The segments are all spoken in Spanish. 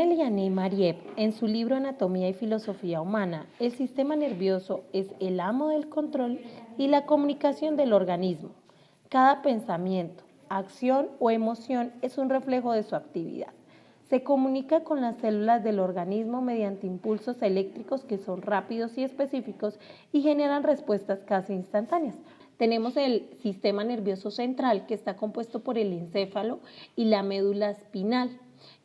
Eliane Mariev, en su libro Anatomía y Filosofía Humana, el sistema nervioso es el amo del control y la comunicación del organismo. Cada pensamiento, acción o emoción es un reflejo de su actividad. Se comunica con las células del organismo mediante impulsos eléctricos que son rápidos y específicos y generan respuestas casi instantáneas. Tenemos el sistema nervioso central, que está compuesto por el encéfalo y la médula espinal,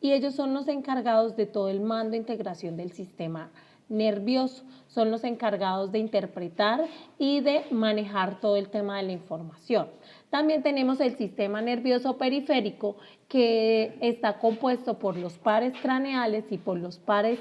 y ellos son los encargados de todo el mando e integración del sistema nervioso, son los encargados de interpretar y de manejar todo el tema de la información. También tenemos el sistema nervioso periférico, que está compuesto por los pares craneales y por los pares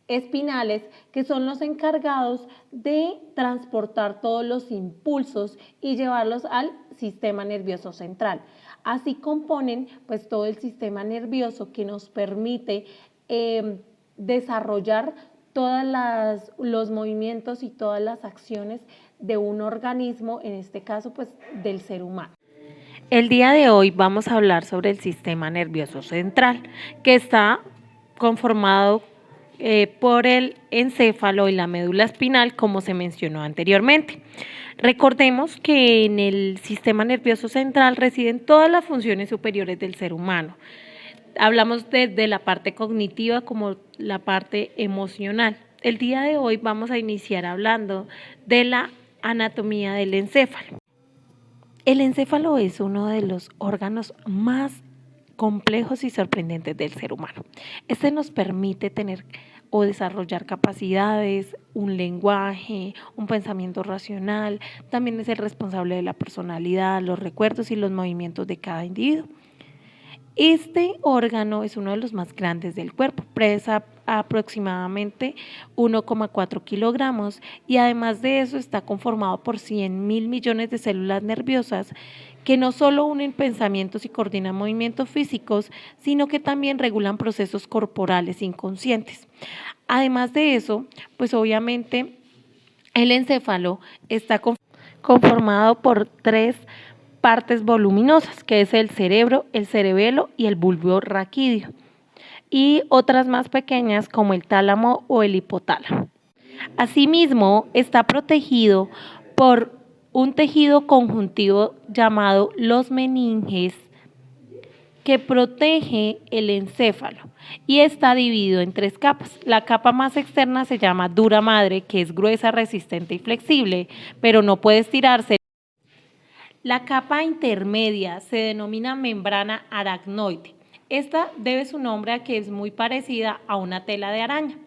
espinales, que son los encargados de transportar todos los impulsos y llevarlos al sistema nervioso central. Así componen pues todo el sistema nervioso que nos permite desarrollar todos los movimientos y todas las acciones de un organismo, en este caso pues del ser humano. El día de hoy vamos a hablar sobre el sistema nervioso central, que está conformado por el encéfalo y la médula espinal, como se mencionó anteriormente. Recordemos que en el sistema nervioso central residen todas las funciones superiores del ser humano. Hablamos desde la parte cognitiva como la parte emocional. El día de hoy vamos a iniciar hablando de la anatomía del encéfalo. El encéfalo es uno de los órganos más complejos y sorprendentes del ser humano. Este nos permite tener o desarrollar capacidades, un lenguaje, un pensamiento racional. También es el responsable de la personalidad, los recuerdos y los movimientos de cada individuo. Este órgano es uno de los más grandes del cuerpo, pesa aproximadamente 1,4 kilogramos, y además de eso está conformado por 100.000 millones de células nerviosas que no solo unen pensamientos y coordinan movimientos físicos, sino que también regulan procesos corporales inconscientes. Además de eso, pues obviamente el encéfalo está conformado por tres partes voluminosas, que es el cerebro, el cerebelo y el bulbo raquídeo, y otras más pequeñas como el tálamo o el hipotálamo. Asimismo, está protegido por un tejido conjuntivo llamado los meninges, que protege el encéfalo y está dividido en tres capas. La capa más externa se llama dura madre, que es gruesa, resistente y flexible, pero no puede estirarse. La capa intermedia se denomina membrana aracnoide. Esta debe su nombre a que es muy parecida a una tela de araña.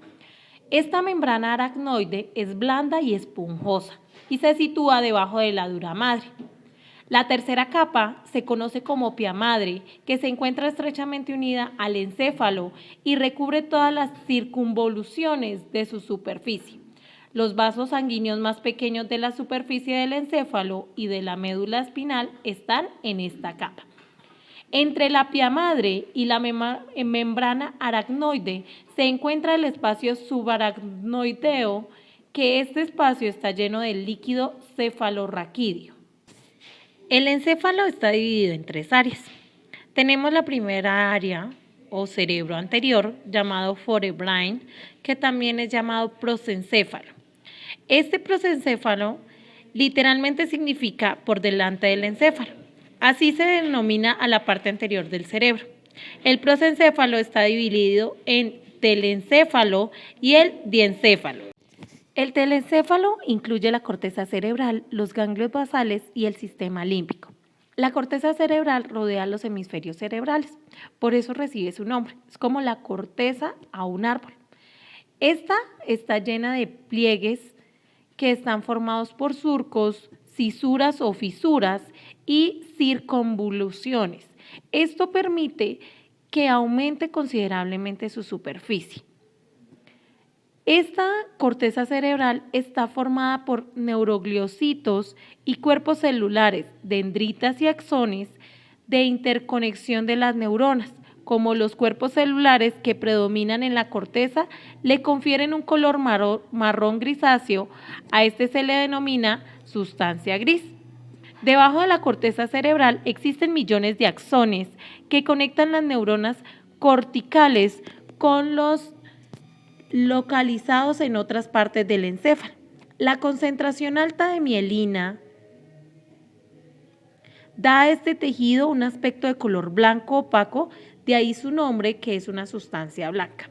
Esta membrana aracnoide es blanda y esponjosa y se sitúa debajo de la dura madre. La tercera capa se conoce como pia madre, que se encuentra estrechamente unida al encéfalo y recubre todas las circunvoluciones de su superficie. Los vasos sanguíneos más pequeños de la superficie del encéfalo y de la médula espinal están en esta capa. Entre la pia madre y la membrana aracnoide se encuentra el espacio subaracnoideo, que este espacio está lleno de líquido cefalorraquídeo. El encéfalo está dividido en tres áreas. Tenemos la primera área o cerebro anterior, llamado forebrain, que también es llamado prosencéfalo. Este prosencéfalo literalmente significa por delante del encéfalo. Así se denomina a la parte anterior del cerebro. El prosencéfalo está dividido en telencéfalo y el diencéfalo. El telencéfalo incluye la corteza cerebral, los ganglios basales y el sistema límbico. La corteza cerebral rodea los hemisferios cerebrales, por eso recibe su nombre. Es como la corteza a un árbol. Esta está llena de pliegues que están formados por surcos, cisuras o fisuras y circunvoluciones. Esto permite que aumente considerablemente su superficie. Esta corteza cerebral está formada por neurogliocitos y cuerpos celulares, dendritas y axones de interconexión de las neuronas. Como los cuerpos celulares que predominan en la corteza le confieren un color marrón grisáceo, a este se le denomina sustancia gris. Debajo de la corteza cerebral existen millones de axones que conectan las neuronas corticales con los localizados en otras partes del encéfalo. La concentración alta de mielina da a este tejido un aspecto de color blanco opaco, de ahí su nombre, que es una sustancia blanca.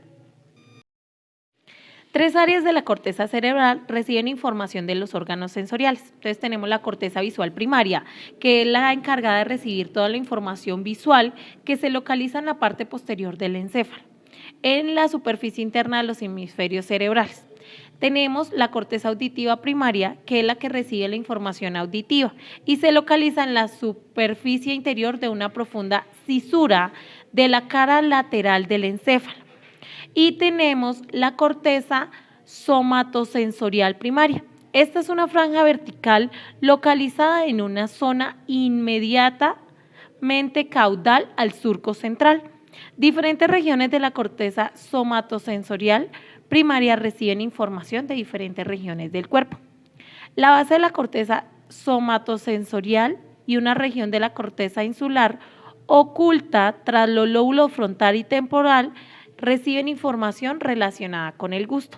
Tres áreas de la corteza cerebral reciben información de los órganos sensoriales. Entonces tenemos la corteza visual primaria, que es la encargada de recibir toda la información visual que se localiza en la parte posterior del encéfalo, en la superficie interna de los hemisferios cerebrales. Tenemos la corteza auditiva primaria, que es la que recibe la información auditiva y se localiza en la superficie interior de una profunda cisura de la cara lateral del encéfalo. Y tenemos la corteza somatosensorial primaria. Esta es una franja vertical localizada en una zona inmediatamente caudal al surco central. Diferentes regiones de la corteza somatosensorial primaria reciben información de diferentes regiones del cuerpo. La base de la corteza somatosensorial y una región de la corteza insular oculta tras los lóbulos frontal y temporal reciben información relacionada con el gusto.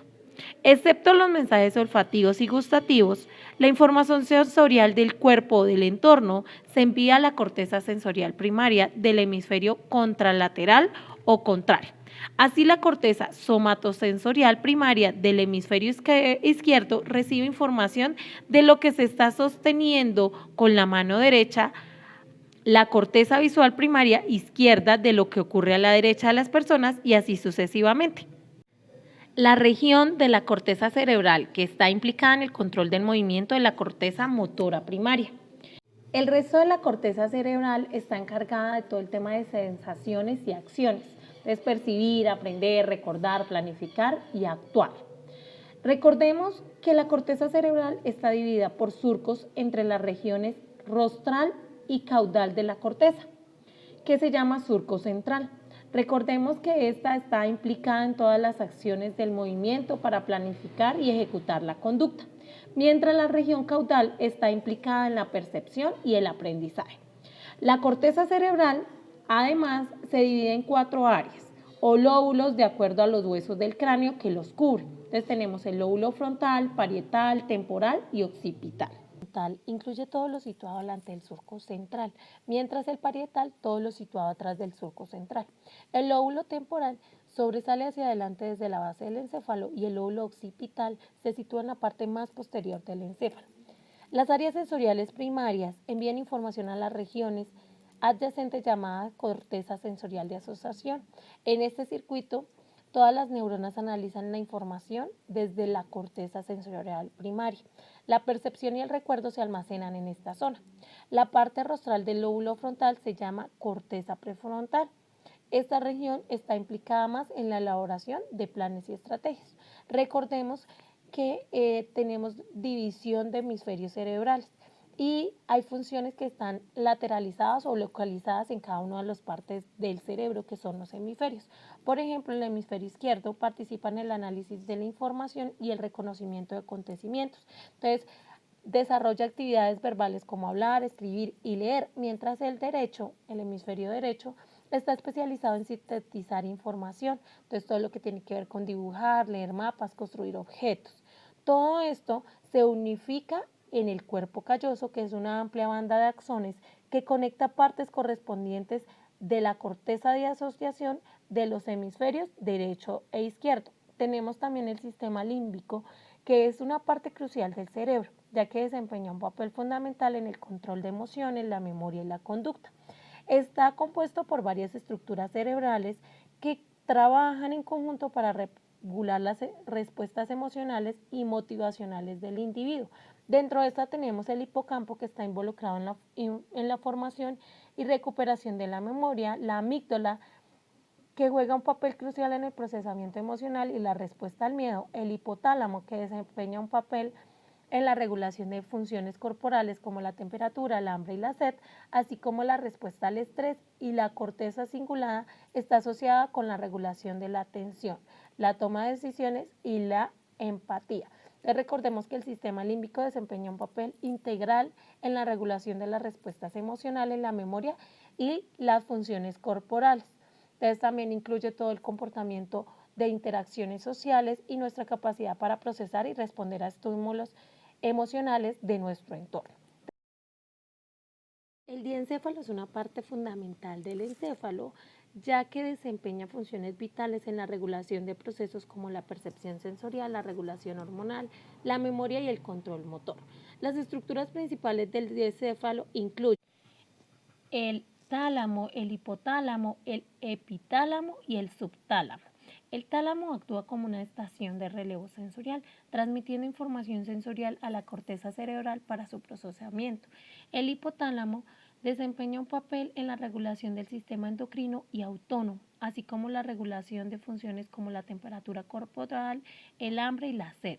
Excepto los mensajes olfativos y gustativos, la información sensorial del cuerpo o del entorno se envía a la corteza sensorial primaria del hemisferio contralateral o contrario. Así, la corteza somatosensorial primaria del hemisferio izquierdo recibe información de lo que se está sosteniendo con la mano derecha, la corteza visual primaria izquierda de lo que ocurre a la derecha de las personas y así sucesivamente. La región de la corteza cerebral que está implicada en el control del movimiento de la corteza motora primaria. El resto de la corteza cerebral está encargada de todo el tema de sensaciones y acciones. Es percibir, aprender, recordar, planificar y actuar. Recordemos que la corteza cerebral está dividida por surcos entre las regiones rostral y caudal de la corteza, que se llama surco central. Recordemos que esta está implicada en todas las acciones del movimiento para planificar y ejecutar la conducta, mientras la región caudal está implicada en la percepción y el aprendizaje. La corteza cerebral, además, se divide en 4 áreas o lóbulos de acuerdo a los huesos del cráneo que los cubren. Entonces tenemos el lóbulo frontal, parietal, temporal y occipital. Incluye todo lo situado delante del surco central, mientras el parietal todo lo situado atrás del surco central. El lóbulo temporal sobresale hacia adelante desde la base del encéfalo y el lóbulo occipital se sitúa en la parte más posterior del encéfalo. Las áreas sensoriales primarias envían información a las regiones adyacentes llamadas corteza sensorial de asociación. En este circuito, todas las neuronas analizan la información desde la corteza sensorial primaria. La percepción y el recuerdo se almacenan en esta zona. La parte rostral del lóbulo frontal se llama corteza prefrontal. Esta región está implicada más en la elaboración de planes y estrategias. Recordemos que tenemos división de hemisferios cerebrales y hay funciones que están lateralizadas o localizadas en cada una de las partes del cerebro, que son los hemisferios. Por ejemplo, el hemisferio izquierdo participa en el análisis de la información y el reconocimiento de acontecimientos. Entonces, desarrolla actividades verbales como hablar, escribir y leer, mientras el derecho, el hemisferio derecho, está especializado en sintetizar información. Entonces, todo lo que tiene que ver con dibujar, leer mapas, construir objetos. Todo esto se unifica en el cuerpo calloso, que es una amplia banda de axones que conecta partes correspondientes de la corteza de asociación de los hemisferios derecho e izquierdo. Tenemos también el sistema límbico, que es una parte crucial del cerebro, ya que desempeña un papel fundamental en el control de emociones, la memoria y la conducta. Está compuesto por varias estructuras cerebrales que trabajan en conjunto para regular las respuestas emocionales y motivacionales del individuo. Dentro de esta tenemos el hipocampo, que está involucrado en la formación y recuperación de la memoria, la amígdala, que juega un papel crucial en el procesamiento emocional y la respuesta al miedo, el hipotálamo, que desempeña un papel en la regulación de funciones corporales como la temperatura, el hambre y la sed, así como la respuesta al estrés, y la corteza cingulada está asociada con la regulación de la atención, la toma de decisiones y la empatía. Entonces, recordemos que el sistema límbico desempeña un papel integral en la regulación de las respuestas emocionales, la memoria y las funciones corporales. Entonces también incluye todo el comportamiento de interacciones sociales y nuestra capacidad para procesar y responder a estímulos emocionales de nuestro entorno. El diencéfalo es una parte fundamental del encéfalo, ya que desempeña funciones vitales en la regulación de procesos como la percepción sensorial, la regulación hormonal, la memoria y el control motor. Las estructuras principales del diencéfalo incluyen el tálamo, el hipotálamo, el epitálamo y el subtálamo. El tálamo actúa como una estación de relevo sensorial, transmitiendo información sensorial a la corteza cerebral para su procesamiento. El hipotálamo desempeña un papel en la regulación del sistema endocrino y autónomo, así como la regulación de funciones como la temperatura corporal, el hambre y la sed.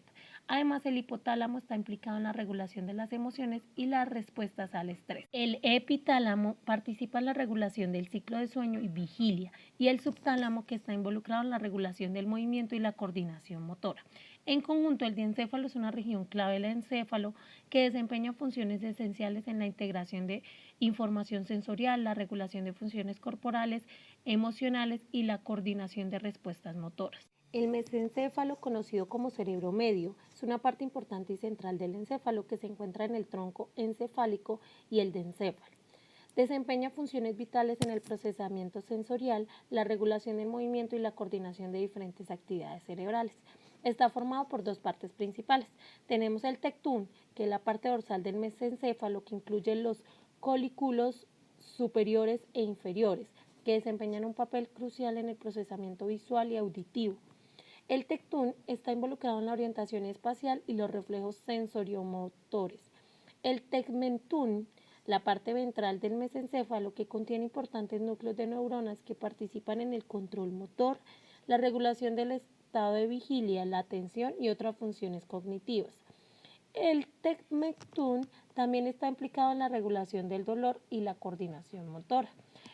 Además, el hipotálamo está implicado en la regulación de las emociones y las respuestas al estrés. El epitálamo participa en la regulación del ciclo de sueño y vigilia, y el subtálamo, que está involucrado en la regulación del movimiento y la coordinación motora. En conjunto, el diencéfalo es una región clave del encéfalo que desempeña funciones esenciales en la integración de información sensorial, la regulación de funciones corporales, emocionales y la coordinación de respuestas motoras. El mesencéfalo, conocido como cerebro medio, es una parte importante y central del encéfalo que se encuentra en el tronco encefálico y el dencéfalo. Desempeña funciones vitales en el procesamiento sensorial, la regulación del movimiento y la coordinación de diferentes actividades cerebrales. Está formado por dos partes principales. Tenemos el tectún, que es la parte dorsal del mesencéfalo, que incluye los colículos superiores e inferiores, que desempeñan un papel crucial en el procesamiento visual y auditivo. El tectún está involucrado en la orientación espacial y los reflejos sensoriomotores. El tegmentún, la parte ventral del mesencéfalo, que contiene importantes núcleos de neuronas que participan en el control motor, la regulación del estado de vigilia, la atención y otras funciones cognitivas. El tegmentún también está implicado en la regulación del dolor y la coordinación motora.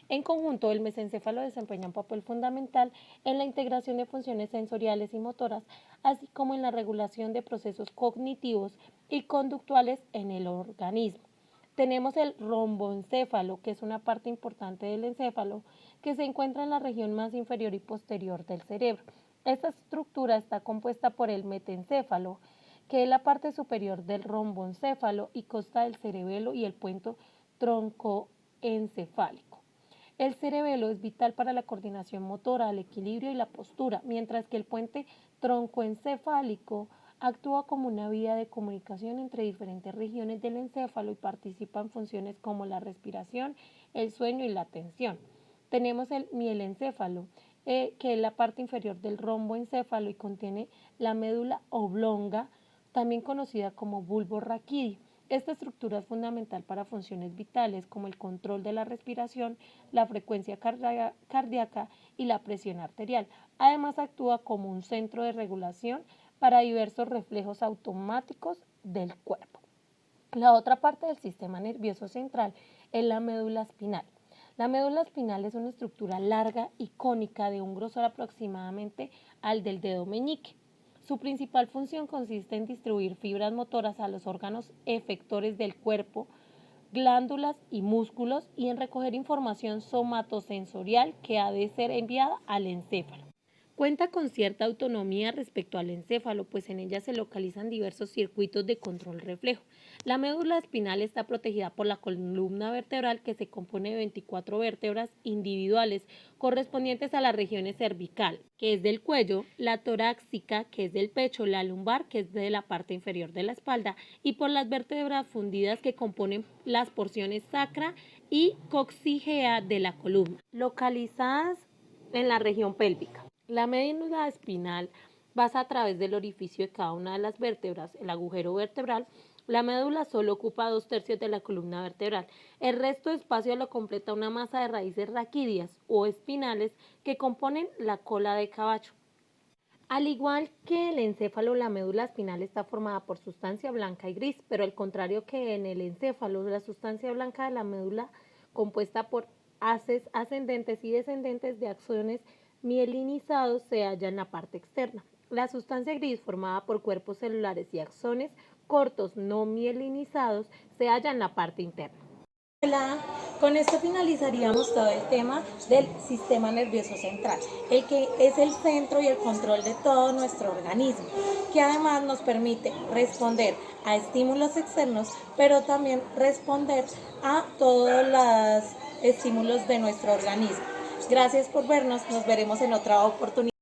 En conjunto, el mesencéfalo desempeña un papel fundamental en la integración de funciones sensoriales y motoras, así como en la regulación de procesos cognitivos y conductuales en el organismo. Tenemos el romboencéfalo, que es una parte importante del encéfalo, que se encuentra en la región más inferior y posterior del cerebro. Esta estructura está compuesta por el metencéfalo, que es la parte superior del romboencéfalo y consta del cerebelo y el puente troncoencefálico. El cerebelo es vital para la coordinación motora, el equilibrio y la postura, mientras que el puente troncoencefálico actúa como una vía de comunicación entre diferentes regiones del encéfalo y participa en funciones como la respiración, el sueño y la atención. Tenemos el mielencéfalo, que es la parte inferior del romboencéfalo y contiene la médula oblonga, también conocida como bulbo raquídeo. Esta estructura es fundamental para funciones vitales como el control de la respiración, la frecuencia cardíaca y la presión arterial. Además, actúa como un centro de regulación para diversos reflejos automáticos del cuerpo. La otra parte del sistema nervioso central es la médula espinal. La médula espinal es una estructura larga y cónica de un grosor aproximadamente al del dedo meñique. Su principal función consiste en distribuir fibras motoras a los órganos efectores del cuerpo, glándulas y músculos y en recoger información somatosensorial que ha de ser enviada al encéfalo. Cuenta con cierta autonomía respecto al encéfalo, pues en ella se localizan diversos circuitos de control reflejo. La médula espinal está protegida por la columna vertebral, que se compone de 24 vértebras individuales correspondientes a las regiones cervical, que es del cuello, la torácica, que es del pecho, la lumbar, que es de la parte inferior de la espalda, y por las vértebras fundidas que componen las porciones sacra y coxígea de la columna, localizadas en la región pélvica. La médula espinal pasa a través del orificio de cada una de las vértebras, el agujero vertebral. La médula solo ocupa 2/3 de la columna vertebral. El resto de espacio lo completa una masa de raíces raquídeas o espinales que componen la cola de caballo. Al igual que el encéfalo, la médula espinal está formada por sustancia blanca y gris, pero al contrario que en el encéfalo, la sustancia blanca de la médula, compuesta por haces ascendentes y descendentes de axones mielinizados, se halla en la parte externa. La sustancia gris, formada por cuerpos celulares y axones cortos no mielinizados, se halla en la parte interna. Hola, con esto finalizaríamos todo el tema del sistema nervioso central, el que es el centro y el control de todo nuestro organismo, que además nos permite responder a estímulos externos, pero también responder a todos los estímulos de nuestro organismo. Gracias por vernos, nos veremos en otra oportunidad.